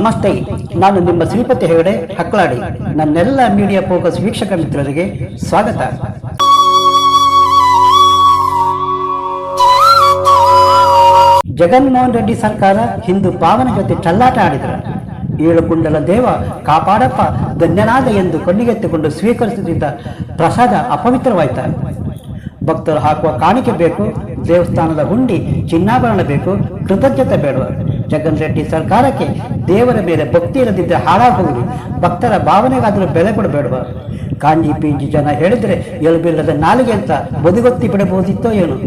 ನಮಸ್ತೆ, ನಾನು ನಿಮ್ಮ ಶ್ರೀಪತಿ ಹೆಗಡೆ ಹಕ್ಲಾಡಿ. ನನ್ನೆಲ್ಲ ಮೀಡಿಯಾ ಫೋಕಸ್ ವೀಕ್ಷಕ ಮಿತ್ರರಿಗೆ ಸ್ವಾಗತ. ಜಗನ್ಮೋಹನ್ ರೆಡ್ಡಿ ಸರ್ಕಾರ ಹಿಂದೂ ಪಾವನ ಜೊತೆ ಚಲ್ಲಾಟ ಆಡಿದರು. ಏಳುಕುಂಡಲ ದೇವ ಕಾಪಾಡಪ್ಪ ಧನ್ಯನಾದ ಎಂದು ಕಣ್ಣಿಗೆತ್ತಿಕೊಂಡು ಸ್ವೀಕರಿಸುತ್ತಿದ್ದ ಪ್ರಸಾದ ಅಪವಿತ್ರವಾಯಿತ. ಭಕ್ತರು ಹಾಕುವ ಕಾಣಿಕೆ ಬೇಕು, ದೇವಸ್ಥಾನದ ಹುಂಡಿ ಚಿನ್ನಾಭರಣ ಬೇಕು, ಕೃತಜ್ಞತೆ ಬೇಡವ. ಜಗನ್ ರೆಡ್ಡಿ ಸರ್ಕಾರಕ್ಕೆ ದೇವರ ಮೇಲೆ ಭಕ್ತಿ ಇರದಿದ್ದರೆ ಹಾಳಾಗುವುದು. ಭಕ್ತರ ಭಾವನೆಗಾದರೂ ಬೆಲೆ ಕೊಡಬೇಡವ. ಕಾಂಜಿ ಪಿಂಜಿ ಜನ ಹೇಳಿದರೆ ಎಲ್ಬಿಲ್ಲದ ನಾಲಿಗೆ ಅಂತ ಬದಿಗೊತ್ತಿ ಬಿಡಬಹುದಿತ್ತೋ ಏನು.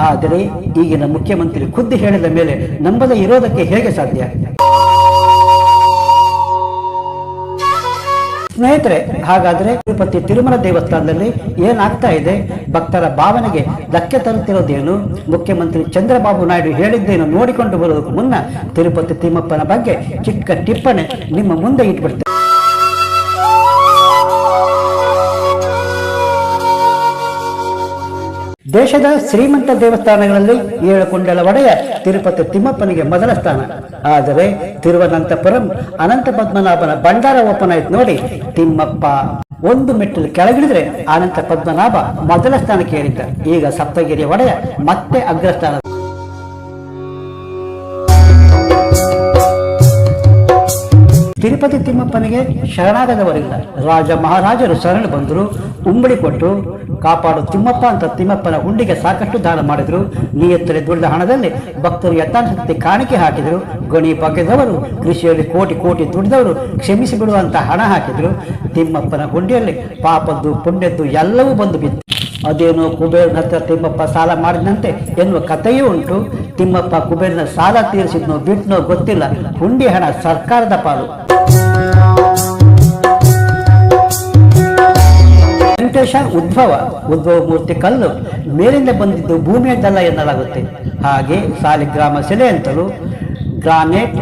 ಆದರೆ ಈಗಿನ ಮುಖ್ಯಮಂತ್ರಿ ಖುದ್ದು ಹೇಳಿದ ಮೇಲೆ ನಂಬದೇ ಇರೋದಕ್ಕೆ ಹೇಗೆ ಸಾಧ್ಯ? ಸ್ನೇಹಿತರೆ, ಹಾಗಾದರೆ ತಿರುಪತಿ ತಿರುಮಲ ದೇವಸ್ಥಾನದಲ್ಲಿ ಏನಾಗ್ತಾ ಇದೆ? ಭಕ್ತರ ಭಾವನೆಗೆ ಧಕ್ಕೆ ತರುತ್ತಿರೋದೇನು? ಮುಖ್ಯಮಂತ್ರಿ ಚಂದ್ರಬಾಬು ನಾಯ್ಡು ಹೇಳಿದ್ದೇನು ನೋಡಿಕೊಂಡು ಬರುವುದಕ್ಕೂ ಮುನ್ನ ತಿರುಪತಿ ತಿಮ್ಮಪ್ಪನ ಬಗ್ಗೆ ಚಿಕ್ಕ ಟಿಪ್ಪಣಿ ನಿಮ್ಮ ಮುಂದೆ ಇಟ್ಬಿಡ್ತೇನೆ. ದೇಶದ ಶ್ರೀಮಂತ ದೇವಸ್ಥಾನಗಳಲ್ಲಿ ಏಳುಕುಂಡಲ ಒಡೆಯ ತಿರುಪತಿ ತಿಮ್ಮಪ್ಪನಿಗೆ ಮೊದಲ ಸ್ಥಾನ. ಆದರೆ ತಿರುವನಂತಪುರಂ ಅನಂತ ಪದ್ಮನಾಭನ ಭಂಡಾರ ಓಪನ್ ಆಯ್ತು ನೋಡಿ. ತಿಮ್ಮಪ್ಪ ಒಂದು ಮೆಟ್ಟಲು ಕೆಳಗಿಳಿದ್ರೆ ಅನಂತ ಪದ್ಮನಾಭ ಮೊದಲ ಸ್ಥಾನಕ್ಕೆ ಏರಿದ್ದ. ಈಗ ಸಪ್ತಗಿರಿಯ ಒಡೆಯ ಮತ್ತೆ ಅಗ್ರಸ್ಥಾನ. ತಿರುಪತಿ ತಿಮ್ಮಪ್ಪನಿಗೆ ಶರಣಾಗದವರಿಲ್ಲ. ರಾಜ ಮಹಾರಾಜರು ಶರಣು ಬಂದರು, ಉಂಬಳಿ ಕೊಟ್ಟರು. ಕಾಪಾಡು ತಿಮ್ಮಪ್ಪ ಅಂತ ತಿಮ್ಮಪ್ಪನ ಹುಂಡಿಗೆ ಸಾಕಷ್ಟು ದಾನ ಮಾಡಿದ್ರು. ನಿಯತ್ತರೆ ದುಡಿದ ಹಣದಲ್ಲಿ ಭಕ್ತರು ಯಥಾಶಕ್ತಿ ಕಾಣಿಕೆ ಹಾಕಿದರು. ಗಣಿ ಬಗೆದವರು, ಕೃಷಿಯಲ್ಲಿ ಕೋಟಿ ಕೋಟಿ ದುಡಿದವರು ಕ್ಷಮಿಸಿ ಬಿಡುವಂತ ಹಣ ಹಾಕಿದ್ರು. ತಿಮ್ಮಪ್ಪನ ಹುಂಡಿಯಲ್ಲಿ ಪಾಪದ್ದು ಪುಣ್ಯದ್ದು ಎಲ್ಲವೂ ಬಂದು ಬಿತ್ತು. ಅದೇನೋ ಕುಬೇರನ ಹತ್ರ ತಿಮ್ಮಪ್ಪ ಸಾಲ ಮಾಡಿದಂತೆ ಎನ್ನುವ ಕಥೆಯೂ ಉಂಟು. ತಿಮ್ಮಪ್ಪ ಕುಬೇರನ ಸಾಲ ತೀರಿಸಿದ್ನೋ ಬಿಟ್ನೋ ಗೊತ್ತಿಲ್ಲ. ಹುಂಡಿ ಹಣ ಸರ್ಕಾರದ ಪಾಲು. ವೆಂಕಟೇಶ ಉದ್ಭವ ಮೂರ್ತಿ ಕಲ್ಲು ಮೇಲಿಂದ ಬಂದಿದ್ದು ಭೂಮಿಯದ್ದಲ್ಲ ಎನ್ನಲಾಗುತ್ತೆ. ಹಾಗೆ ಸಾಲಿಗ್ರಾಮ ಶಿಲೆ ಅಂತಲೂ ಗ್ರಾನೈಟ್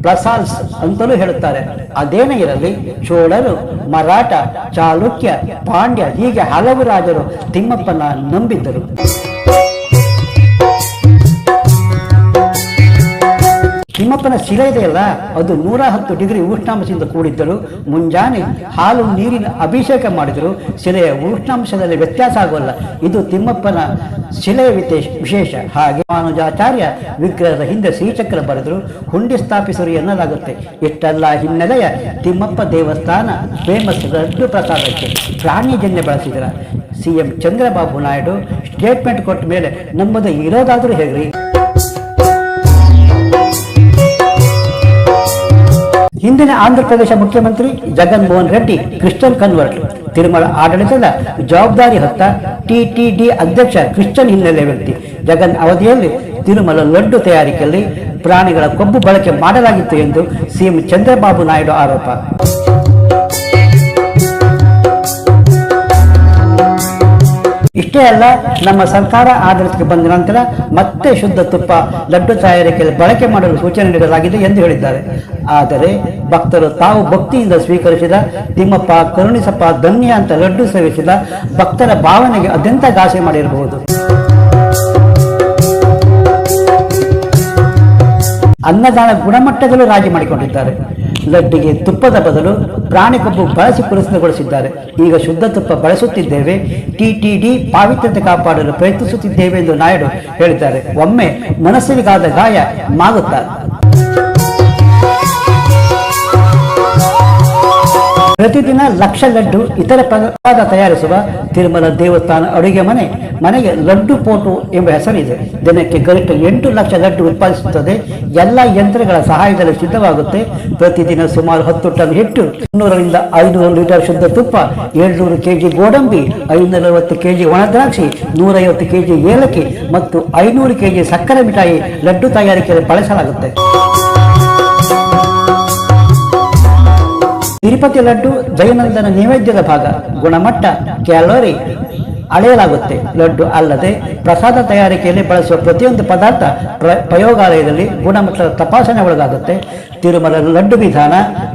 ಪ್ಲಸಾಲ್ಸ್ ಅಂತಲೂ ಹೇಳುತ್ತಾರೆ. ಅದೇನೇ ಇರಲಿ, ಚೋಳರು, ಮರಾಠ, ಚಾಲುಕ್ಯ, ಪಾಂಡ್ಯ ಹೀಗೆ ಹಲವು ರಾಜರು ತಿಮ್ಮಪ್ಪನ ನಂಬಿದ್ದರು. ತಿಮ್ಮಪ್ಪನ ಶಿಲೆ ಇದೆಯಲ್ಲ, ಅದು 110 ಡಿಗ್ರಿ ಉಷ್ಣಾಂಶದಿಂದ ಕೂಡಿದ್ದರು. ಮುಂಜಾನೆ ಹಾಲು ನೀರಿನ ಅಭಿಷೇಕ ಮಾಡಿದರು. ಶಿಲೆಯ ಉಷ್ಣಾಂಶದಲ್ಲಿ ವ್ಯತ್ಯಾಸ ಆಗೋಲ್ಲ. ಇದು ತಿಮ್ಮಪ್ಪನ ಶಿಲೆಯ ವಿಶೇಷ. ಹಾಗೆ ಮಾನುಜಾಚಾರ್ಯ ವಿಗ್ರಹದ ಹಿಂದೆ ಶ್ರೀಚಕ್ರ ಬರೆದರು. ಹುಂಡಿ ಸ್ಥಾಪಿಸರು ಎನ್ನಲಾಗುತ್ತೆ. ಇಷ್ಟೆಲ್ಲ ಹಿನ್ನೆಲೆಯ ತಿಮ್ಮಪ್ಪ ದೇವಸ್ಥಾನ ಫೇಮಸ್ ಲಡ್ಡು ಪ್ರಸಾದಕ್ಕೆ ಪ್ರಾಣಿಜನ್ಯ ಬಳಸಿದರ ಸಿಎಂ ಚಂದ್ರಬಾಬು ನಾಯ್ಡು ಸ್ಟೇಟ್ಮೆಂಟ್ ಕೊಟ್ಟ ಮೇಲೆ ನಂಬದೇ ಇರೋದಾದರೂ ಹೇಗ್ರಿ? ಹಿಂದಿನ ಆಂಧ್ರ ಪ್ರದೇಶ ಮುಖ್ಯಮಂತ್ರಿ ಜಗನ್ಮೋಹನ್ ರೆಡ್ಡಿ ಕ್ರಿಶ್ಚಿಯನ್ ಕನ್ವರ್ಟ್. ತಿರುಮಲ ಆಡಳಿತದ ಜವಾಬ್ದಾರಿ ಹೊತ್ತ ಟಿಟಿಡಿ ಅಧ್ಯಕ್ಷ ಕ್ರಿಶ್ಚಿಯನ್ ಹಿನ್ನೆಲೆ ವ್ಯಕ್ತಿ. ಜಗನ್ ಅವಧಿಯಲ್ಲಿ ತಿರುಮಲ ಲಡ್ಡು ತಯಾರಿಕೆಯಲ್ಲಿ ಪ್ರಾಣಿಗಳ ಕೊಬ್ಬು ಬಳಕೆ ಮಾಡಲಾಗಿತ್ತು ಎಂದು ಸಿಎಂ ಚಂದ್ರಬಾಬು ನಾಯ್ಡು ಆರೋಪ. ಇಷ್ಟೇ ಅಲ್ಲ, ನಮ್ಮ ಸರ್ಕಾರ ಆಡಳಿತಕ್ಕೆ ಬಂದ ನಂತರ ಮತ್ತೆ ಶುದ್ಧ ತುಪ್ಪ ಲಡ್ಡು ತಯಾರಿಕೆಯಲ್ಲಿ ಬಳಕೆ ಮಾಡಲು ಸೂಚನೆ ನೀಡಲಾಗಿದೆ ಎಂದು ಹೇಳಿದ್ದಾರೆ. ಆದರೆ ಭಕ್ತರು ತಾವು ಭಕ್ತಿಯಿಂದ ಸ್ವೀಕರಿಸಿದ ತಿಮ್ಮಪ್ಪ ಕರುಣಿಸಪ್ಪ ಧನ್ಯ ಅಂತ ಲಡ್ಡು ಸೇವಿಸಿದ ಭಕ್ತರ ಭಾವನೆಗೆ ಅದೆಂತ ಘಾಸಿ ಮಾಡಿರಬಹುದು. ಅನ್ನದಾನ ಗುಣಮಟ್ಟದಲ್ಲೂ ರಾಜಿ ಮಾಡಿಕೊಂಡಿದ್ದಾರೆ. ಲಡ್ಡಿಗೆ ತುಪ್ಪದ ಬದಲು ಪ್ರಾಣಿ ಕೊಬ್ಬು ಬಳಸಿ ಪುರಸ್ಕೃತಗೊಳಿಸಿದ್ದಾರೆ. ಈಗ ಶುದ್ಧ ತುಪ್ಪ ಬಳಸುತ್ತಿದ್ದೇವೆ, ಟಿಟಿಡಿ ಪಾವಿತ್ರ್ಯತೆ ಕಾಪಾಡಲು ಪ್ರಯತ್ನಿಸುತ್ತಿದ್ದೇವೆ ಎಂದು ನಾಯ್ಡು ಹೇಳಿದ್ದಾರೆ. ಒಮ್ಮೆ ಮನಸ್ಸಿಗಾದ ಗಾಯ ಮಾಗುತ್ತಾರೆ. ಪ್ರತಿದಿನ ಲಕ್ಷ ಲಡ್ಡು ಇತರ ಪ್ರಸಾದ ತಯಾರಿಸುವ ತಿರುಮಲ ದೇವಸ್ಥಾನ ಅಡುಗೆ ಮನೆಗೆ ಲಡ್ಡು ಪೋಟು ಎಂಬ ಹೆಸರಿದೆ. ದಿನಕ್ಕೆ ಗರಿಷ್ಠ 8 ಲಕ್ಷ ಲಡ್ಡು ಉತ್ಪಾದಿಸುತ್ತದೆ. ಎಲ್ಲ ಯಂತ್ರಗಳ ಸಹಾಯದಲ್ಲಿ ಸಿದ್ಧವಾಗುತ್ತೆ. ಪ್ರತಿದಿನ ಸುಮಾರು 10 ಟನ್ ಹಿಟ್ಟು, 200 ರಿಂದ 500 ಲೀಟರ್ ಶುದ್ಧ ತುಪ್ಪ, 700 ಕೆಜಿ ಗೋಡಂಬಿ, 540 ಕೆಜಿ ಒಣದ್ರಾಕ್ಷಿ, 150 ಕೆಜಿ ಏಲಕ್ಕಿ ಮತ್ತು 500 ಕೆಜಿ ಸಕ್ಕರೆ ಮಿಠಾಯಿ ಲಡ್ಡು ತಯಾರಿಕೆಯಲ್ಲಿ ಬಳಸಲಾಗುತ್ತೆ. ತಿರುಪತಿ ಲಡ್ಡು ಜಯನಂದನ ನೈವೇದ್ಯದ ಭಾಗ. ಗುಣಮಟ್ಟ, ಕ್ಯಾಲೋರಿ ಅಳೆಯಲಾಗುತ್ತೆ. ಲಡ್ಡು ಅಲ್ಲದೆ ಪ್ರಸಾದ ತಯಾರಿಕೆಯಲ್ಲಿ ಬಳಸುವ ಪ್ರತಿಯೊಂದು ಪದಾರ್ಥ ಪ್ರಯೋಗಾಲಯದಲ್ಲಿ ಗುಣಮಟ್ಟದ ತಪಾಸಣೆ ಒಳಗಾಗುತ್ತೆ. ತಿರುಮಲ ಲಡ್ಡು ವಿಧಾನ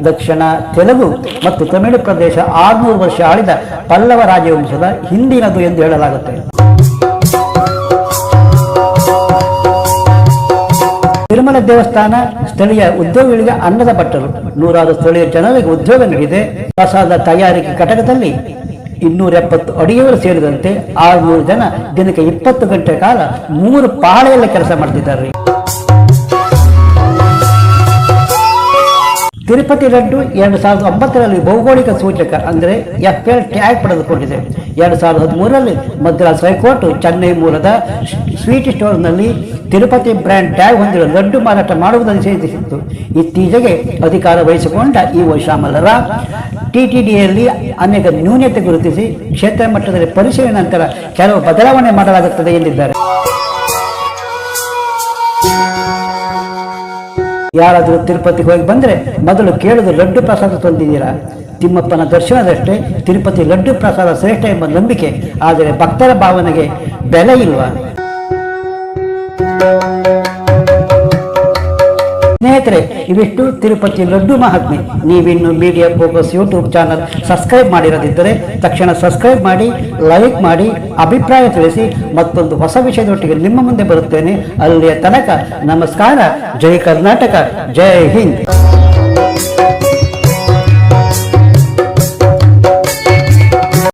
ದಕ್ಷಿಣ ತೆಲುಗು ಮತ್ತು ತಮಿಳು ಪ್ರದೇಶ 600 ವರ್ಷ ಆಳಿದ ಪಲ್ಲವ ರಾಜವಂಶದ ಹಿಂದಿನದು ಎಂದು ಹೇಳಲಾಗುತ್ತೆ. ತಿರುಮಲ ದೇವಸ್ಥಾನ ಸ್ಥಳೀಯ ಉದ್ಯೋಗಿಗಳಿಗೆ ಅನ್ನದ ಬಟ್ಟಲು, ನೂರಾರು ಸ್ಥಳೀಯ ಜನರಿಗೆ ಉದ್ಯೋಗ ನೀಡಿದೆ. ಪ್ರಸಾದ ತಯಾರಿಕೆ ಘಟಕದಲ್ಲಿ 270 ಅಡಿಗೆಗಳು ಸೇರಿದಂತೆ 600 ಜನ ದಿನಕ್ಕೆ 20 ಗಂಟೆ ಕಾಲ 3 ಪಾಳೆಯಲ್ಲಿ ಕೆಲಸ ಮಾಡ್ತಿದ್ದಾರೆ. ತಿರುಪತಿ ಲಡ್ಡು 2009ರಲ್ಲಿ ಭೌಗೋಳಿಕ ಸೂಚಕ ಅಂದರೆ FL ಟ್ಯಾಗ್ ಪಡೆದುಕೊಂಡಿದೆ. 2013ರಲ್ಲಿ ಮದ್ರಾಸ್ ಹೈಕೋರ್ಟ್ ಚೆನ್ನೈ ಮೂಲದ ಸ್ವೀಟ್ ಸ್ಟೋರ್ನಲ್ಲಿ ತಿರುಪತಿ ಬ್ರ್ಯಾಂಡ್ ಟ್ಯಾಗ್ ಹೊಂದಿರುವ ಲಡ್ಡು ಮಾರಾಟ ಮಾಡುವುದನ್ನು ನಿಷೇಧಿಸಿತ್ತು. ಇತ್ತೀಚೆಗೆ ಅಧಿಕಾರ ವಹಿಸಿಕೊಂಡ ಇಒ ಶ್ಯಾಮಲರಾವ್ TTDಯಲ್ಲಿ ಅನೇಕ ನ್ಯೂನತೆ ಗುರುತಿಸಿ ಕ್ಷೇತ್ರ ಮಟ್ಟದಲ್ಲಿ ಪರಿಶೀಲನೆ ನಂತರ ಕೆಲವು ಬದಲಾವಣೆ ಮಾಡಲಾಗುತ್ತದೆ ಎಂದಿದ್ದಾರೆ. ಯಾರಾದರೂ ತಿರುಪತಿಗೆ ಹೋಗಿ ಬಂದರೆ ಮೊದಲು ಕೇಳುವುದು ಲಡ್ಡು ಪ್ರಸಾದ ತಂದಿದ್ದೀರಾ? ತಿಮ್ಮಪ್ಪನ ದರ್ಶನದಷ್ಟೇ ತಿರುಪತಿ ಲಡ್ಡು ಪ್ರಸಾದ ಶ್ರೇಷ್ಠ ಎಂಬ ನಂಬಿಕೆ. ಆದರೆ ಭಕ್ತರ ಭಾವನೆಗೆ ಬೆಲೆ ಇಲ್ವಾ? ಸ್ನೇಹಿತರೆ, ಇವಿಷ್ಟು ತಿರುಪತಿ ಲಡ್ಡು ಮಹಾತ್ಮೆ. ನೀವಿನ್ನು media focus YouTube channel subscribe ಮಾಡಿರದಿದ್ದರೆ ತಕ್ಷಣ ಸಬ್ಸ್ಕ್ರೈಬ್ ಮಾಡಿ, ಲೈಕ್ ಮಾಡಿ, ಅಭಿಪ್ರಾಯ ತಿಳಿಸಿ. ಮತ್ತೊಂದು ಹೊಸ ವಿಷಯದೊಟ್ಟಿಗೆ ನಿಮ್ಮ ಮುಂದೆ ಬರುತ್ತೇನೆ. ಅಲ್ಲಿಯ ತನಕ ನಮಸ್ಕಾರ. ಜೈ ಕರ್ನಾಟಕ, ಜೈ ಹಿಂದ್.